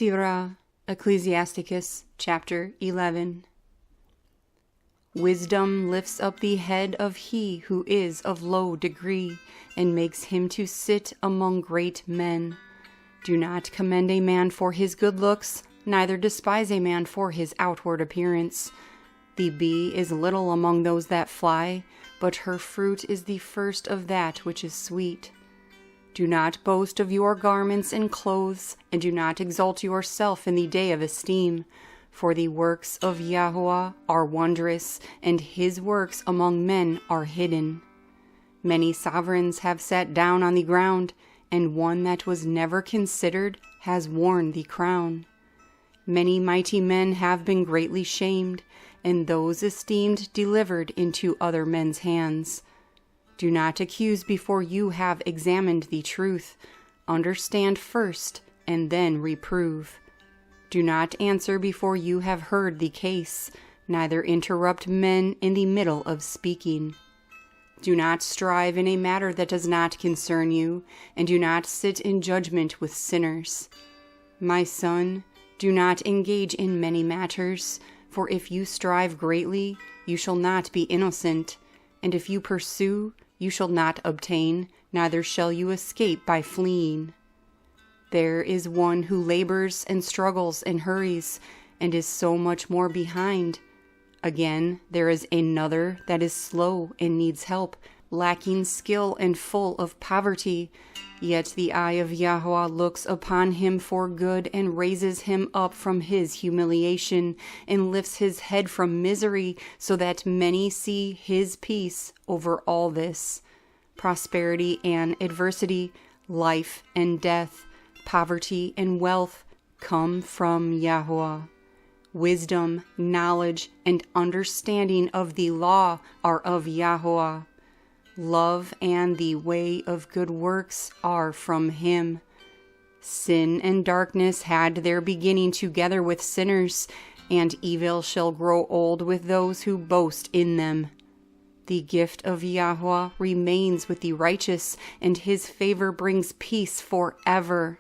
Sira, Ecclesiasticus, chapter 11. Wisdom lifts up the head of he who is of low degree, and makes him to sit among great men. Do not commend a man for his good looks, neither despise a man for his outward appearance. The bee is little among those that fly, but her fruit is the first of that which is sweet. Do not boast of your garments and clothes, and do not exalt yourself in the day of esteem. For the works of Yahweh are wondrous, and his works among men are hidden. Many sovereigns have sat down on the ground, and one that was never considered has worn the crown. Many mighty men have been greatly shamed, and those esteemed delivered into other men's hands. Do not accuse before you have examined the truth. Understand first, and then reprove. Do not answer before you have heard the case, neither interrupt men in the middle of speaking. Do not strive in a matter that does not concern you, and do not sit in judgment with sinners. My son, do not engage in many matters, for if you strive greatly, you shall not be innocent, and if you pursue, you shall not obtain, neither shall you escape by fleeing. There is one who labors and struggles and hurries, and is so much more behind. Again, there is another that is slow and needs help, lacking skill and full of poverty. Yet the eye of Yahweh looks upon him for good, and raises him up from his humiliation, and lifts his head from misery, so that many see his peace over all this. Prosperity and adversity, life and death, poverty and wealth come from Yahweh. Wisdom, knowledge, and understanding of the law are of Yahweh. Love and the way of good works are from him. Sin and darkness had their beginning together with sinners, and evil shall grow old with those who boast in them. The gift of Yahweh remains with the righteous, and his favor brings peace forever.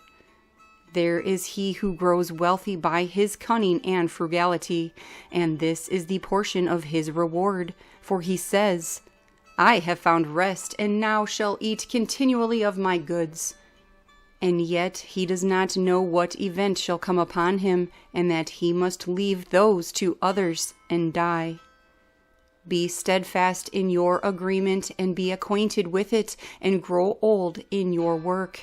There is he who grows wealthy by his cunning and frugality, and this is the portion of his reward. For he says, I have found rest, and now shall eat continually of my goods. And yet he does not know what event shall come upon him, and that he must leave those to others and die. Be steadfast in your agreement, and be acquainted with it, and grow old in your work.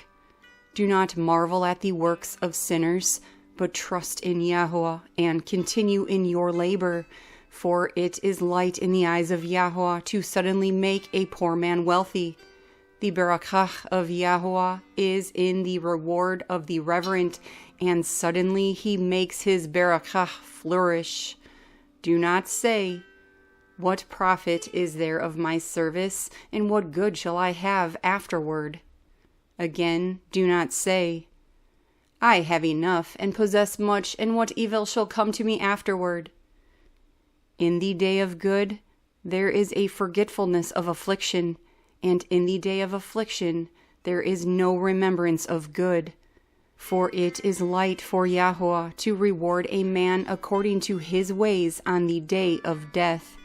Do not marvel at the works of sinners, but trust in Yahweh, and continue in your labor. For it is light in the eyes of Yahweh to suddenly make a poor man wealthy. The berakah of Yahweh is in the reward of the reverent, and suddenly he makes his berakah flourish. Do not say, what profit is there of my service, and what good shall I have afterward? Again, do not say, I have enough and possess much, and what evil shall come to me afterward? In the day of good, there is a forgetfulness of affliction, and in the day of affliction, there is no remembrance of good. For it is light for Yahweh to reward a man according to his ways on the day of death.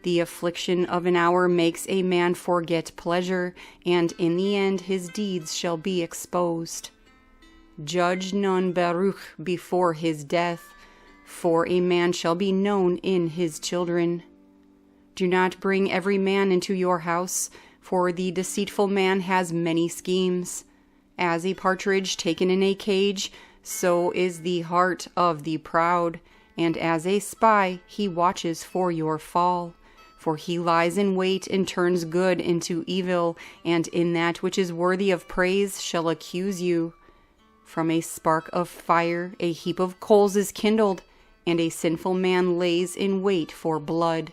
The affliction of an hour makes a man forget pleasure, and in the end his deeds shall be exposed. Judge none Baruch before his death, for a man shall be known in his children. Do not bring every man into your house, for the deceitful man has many schemes. As a partridge taken in a cage, so is the heart of the proud, and as a spy he watches for your fall. For he lies in wait and turns good into evil, and in that which is worthy of praise shall accuse you. From a spark of fire a heap of coals is kindled, and a sinful man lays in wait for blood.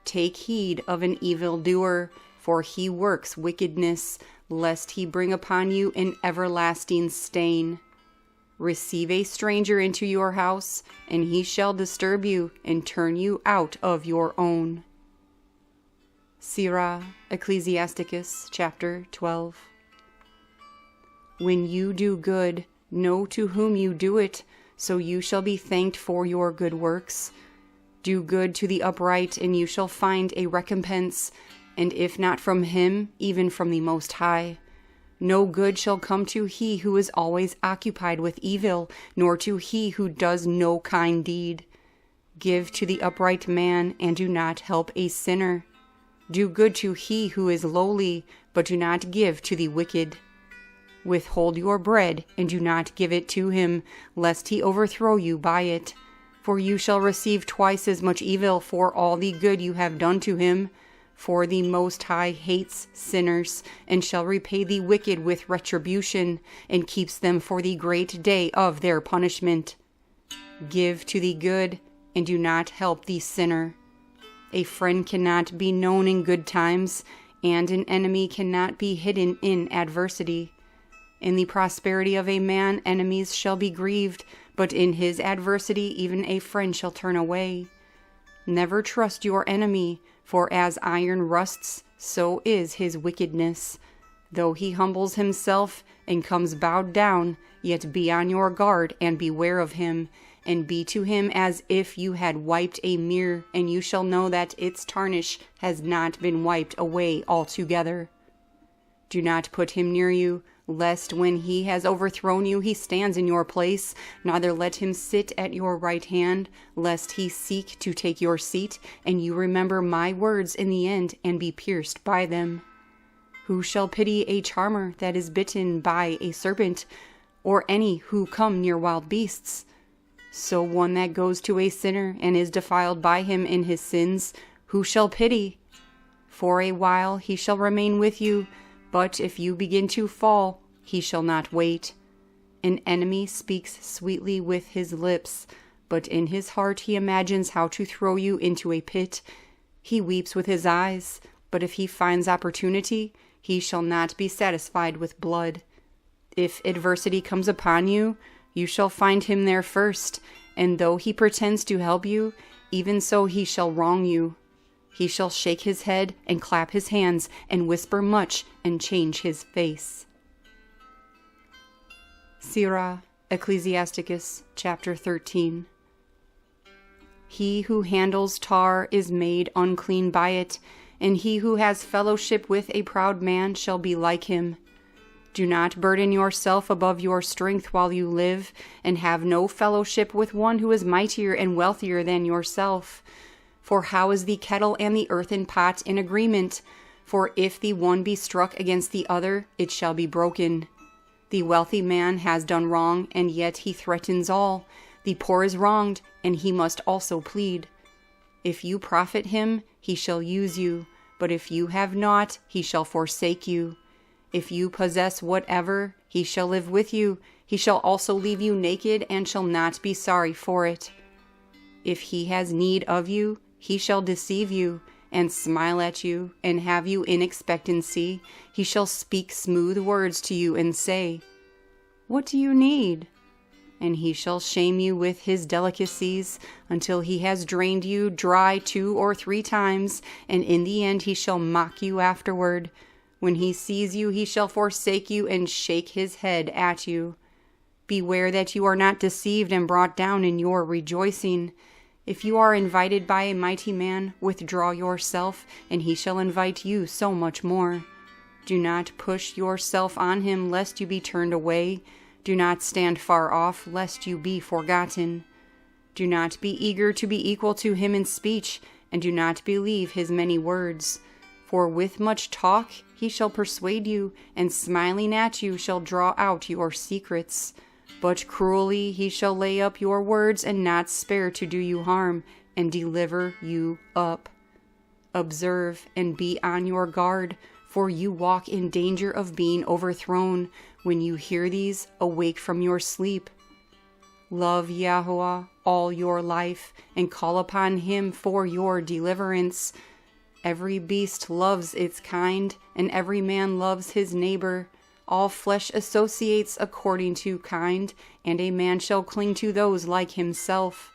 Take heed of an evildoer, for he works wickedness, lest he bring upon you an everlasting stain. Receive a stranger into your house, and he shall disturb you and turn you out of your own. Sirach, Ecclesiasticus, chapter 12. When you do good, Know to whom you do it, so you shall be thanked for your good works. Do good to the upright, and you shall find a recompense, and if not from him, even from the Most High. No good shall come to he who is always occupied with evil, nor to he who does no kind deed. Give to the upright man, and do not help a sinner. Do good to he who is lowly, but do not give to the wicked. Withhold your bread, and do not give it to him, lest he overthrow you by it. For you shall receive twice as much evil for all the good you have done to him. For the Most High hates sinners, and shall repay the wicked with retribution, and keeps them for the great day of their punishment. Give to the good, and do not help the sinner. A friend cannot be known in good times, and an enemy cannot be hidden in adversity. In the prosperity of a man enemies shall be grieved, but in his adversity even a friend shall turn away. Never trust your enemy, for as iron rusts, so is his wickedness. Though he humbles himself and comes bowed down, yet be on your guard and beware of him, and be to him as if you had wiped a mirror, and you shall know that its tarnish has not been wiped away altogether. Do not put him near you, lest when he has overthrown you he stands in your place, neither let him sit at your right hand, lest he seek to take your seat, and you remember my words in the end, and be pierced by them. Who shall pity a charmer that is bitten by a serpent, or any who come near wild beasts? So one that goes to a sinner, and is defiled by him in his sins, who shall pity? For a while he shall remain with you, but if you begin to fall, he shall not wait. An enemy speaks sweetly with his lips, but in his heart he imagines how to throw you into a pit. He weeps with his eyes, but if he finds opportunity, he shall not be satisfied with blood. If adversity comes upon you, you shall find him there first, and though he pretends to help you, even so he shall wrong you. He shall shake his head and clap his hands and whisper much and change his face. Sira, Ecclesiasticus, chapter 13. He who handles tar is made unclean by it, and he who has fellowship with a proud man shall be like him. Do not burden yourself above your strength while you live, and have no fellowship with one who is mightier and wealthier than yourself. For how is the kettle and the earthen pot in agreement? For if the one be struck against the other, it shall be broken. The wealthy man has done wrong, and yet he threatens all. The poor is wronged, and he must also plead. If you profit him, he shall use you, but if you have not, he shall forsake you. If you possess whatever, he shall live with you. He shall also leave you naked, and shall not be sorry for it. If he has need of you, he shall deceive you, and smile at you, and have you in expectancy. He shall speak smooth words to you, and say, "What do you need?" And he shall shame you with his delicacies, until he has drained you dry 2 or 3 times, and in the end he shall mock you afterward. When he sees you, he shall forsake you, and shake his head at you. Beware that you are not deceived and brought down in your rejoicing. If you are invited by a mighty man, withdraw yourself, and he shall invite you so much more. Do not push yourself on him, lest you be turned away. Do not stand far off, lest you be forgotten. Do not be eager to be equal to him in speech, and do not believe his many words. For with much talk he shall persuade you, and smiling at you shall draw out your secrets. But cruelly he shall lay up your words, and not spare to do you harm, and deliver you up. Observe and be on your guard, for you walk in danger of being overthrown. When you hear these, awake from your sleep. Love Yahweh all your life, and call upon him for your deliverance. Every beast loves its kind, and every man loves his neighbor. All flesh associates according to kind, and a man shall cling to those like himself.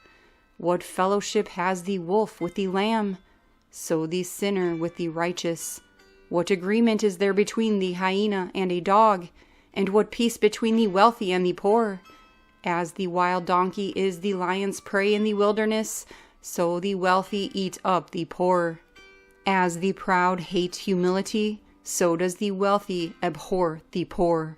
What fellowship has the wolf with the lamb? So the sinner with the righteous. What agreement is there between the hyena and a dog? And what peace between the wealthy and the poor? As the wild donkey is the lion's prey in the wilderness, so the wealthy eat up the poor. As the proud hate humility, so does the wealthy abhor the poor.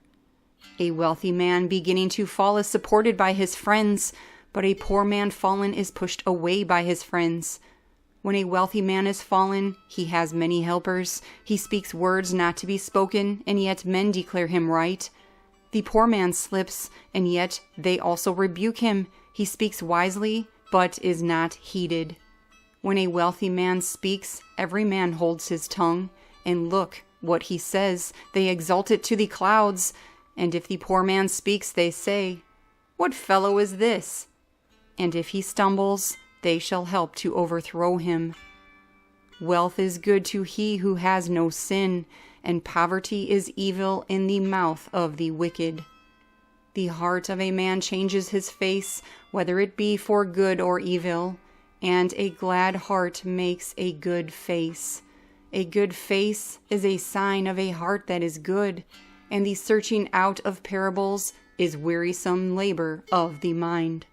A wealthy man beginning to fall is supported by his friends, but a poor man fallen is pushed away by his friends. When a wealthy man is fallen, he has many helpers. He speaks words not to be spoken, and yet men declare him right. The poor man slips, and yet they also rebuke him. He speaks wisely, but is not heeded. When a wealthy man speaks, every man holds his tongue. And look, what he says, they exalt it to the clouds. And if the poor man speaks, they say, "What fellow is this?" And if he stumbles, they shall help to overthrow him. Wealth is good to he who has no sin, and poverty is evil in the mouth of the wicked. The heart of a man changes his face, whether it be for good or evil, and a glad heart makes a good face. A good face is a sign of a heart that is good, and the searching out of parables is wearisome labor of the mind.